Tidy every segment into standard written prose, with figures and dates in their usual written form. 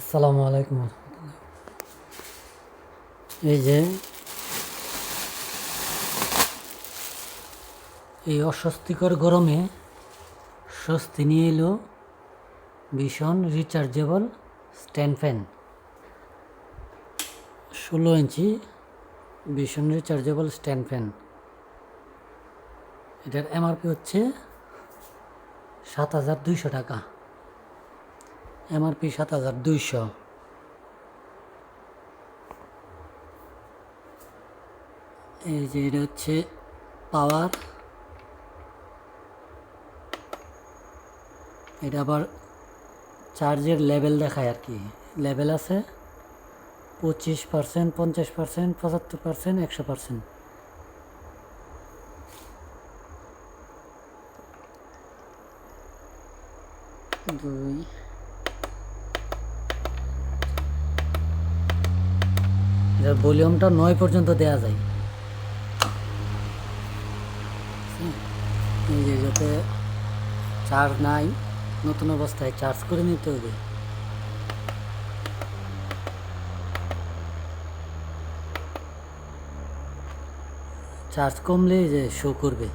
আসসালামু আলাইকুম। এই যে এই অস্বস্তিকর গরমে স্বস্তি নিয়ে এলো ভীষণ রিচার্জেবল স্ট্যান্ড ফ্যান। 16 ইঞ্চি ভীষণ রিচার্জেবল স্ট্যান্ড ফ্যান। এটার এমআরপি হচ্ছে 7,200 টাকা। এমআরপি 7,200। এই যে এটা হচ্ছে পাওয়ার। এটা আবার চার্জের লেভেল দেখায় আর কি। লেভেল আছে 25%, 50%, 75%, 100%। দুই এটার ভলিউমটা 9 পর্যন্ত দেওয়া যায়। এই যে যাতে চার্জ নাই, নতুন অবস্থায় চার্জ করে নিতে হবে। চার্জ কমলে যে শো করবে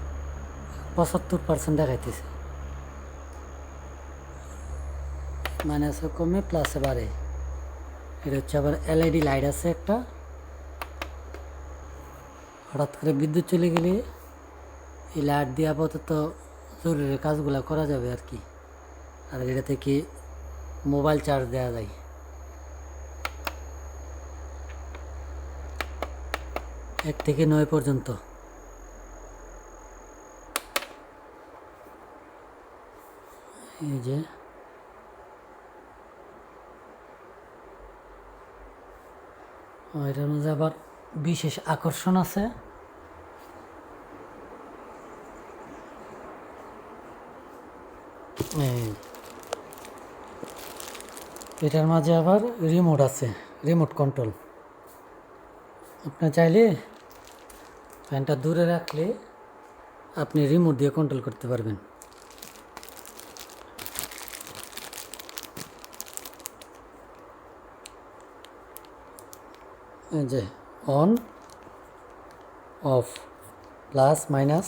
75% দেখাইতেছে, মাইনাসে কমে প্লাসে বাড়ে। এটা হচ্ছে আবার এলইডি লাইট আছে একটা। হঠাৎ করে বিদ্যুৎ চলে গেলে এই লাইট দিয়ে আপাতত জরুরি কাজগুলো করা যাবে আর কি। আর এটা থেকে মোবাইল চার্জ দেওয়া যায়। এক থেকে 9 পর্যন্ত। এই যে এটার মধ্যে আবার বিশেষ আকর্ষণ আছে। এটার মাঝে আবার রিমোট আছে, রিমোট কন্ট্রোল। আপনি চাইলে ফ্যানটা দূরে রাখলে আপনি রিমোট দিয়ে কন্ট্রোল করতে পারবেন। এই যে অন অফ প্লাস মাইনাস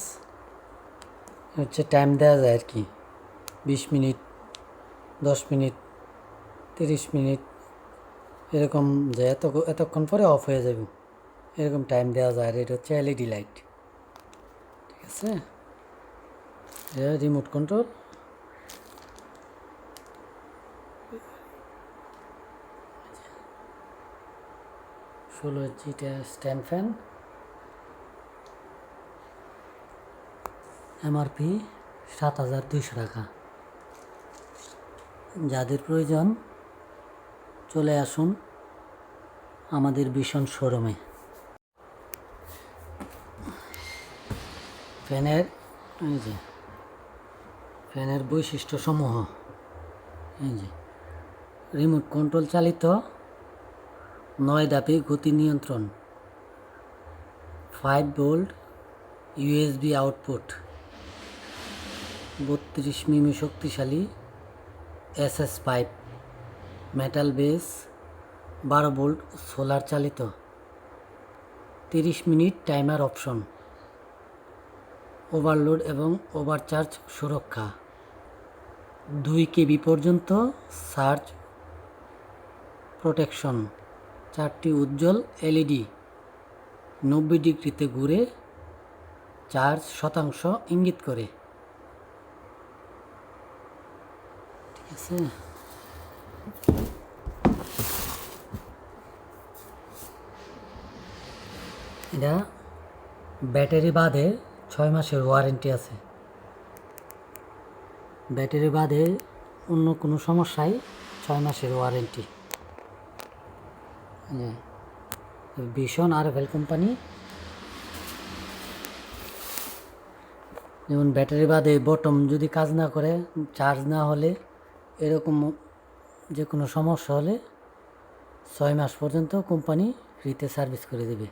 হচ্ছে টাইম দেওয়া যায় আর কি। 20 মিনিট, 10 মিনিট, 30 মিনিট, এরকম যে এতক্ষণ পরে অফ হয়ে যাবে, এরকম টাইম দেওয়া যায়। আর এটা হচ্ছে এলইডি লাইট, ঠিক আছে। এটা রিমোট কন্ট্রোল। 16 ইঞ্চি স্ট্যান্ড ফ্যান। এমআরপি 7,200 টাকা। যাদের প্রয়োজন চলে আসুন আমাদের ভীষণ শোরুমে। ফ্যানের এই যে ফ্যানের বৈশিষ্ট্যসমূহ, এই যে রিমোট কন্ট্রোল চালিত 9 ধাপে গতি নিয়ন্ত্রণ, 5 ভোল্ট ইউএসবি আউটপুট, 32 মিমি শক্তিশালী SS pipe, metal base, 12 volt solar চালিত, 30 মিনিট টাইমার অপশন, ওভারলোড এবং ওভারচার্জ সুরক্ষা, 2 কেবি পর্যন্ত সার্জ প্রোটেকশন, 4টি উজ্জ্বল এলইডি 90 ডিগ্রিতে ঘুরে চার্জ শতাংশ ইঙ্গিত করে, ঠিক আছে। এটা ব্যাটারি বাদে 6 মাসের ওয়ারেন্টি আছে। ব্যাটারি বাদে অন্য কোনো সমস্যায় 6 মাসের ওয়ারেন্টি। ভীষণ আরএফএল কোম্পানি। যেমন ব্যাটারি বাদে বটম যদি কাজ না করে, চার্জ না হলে, এরকম যে কোনো সমস্যা হলে 6 মাস পর্যন্ত কোম্পানি ফ্রিতে সার্ভিস করে দেবে।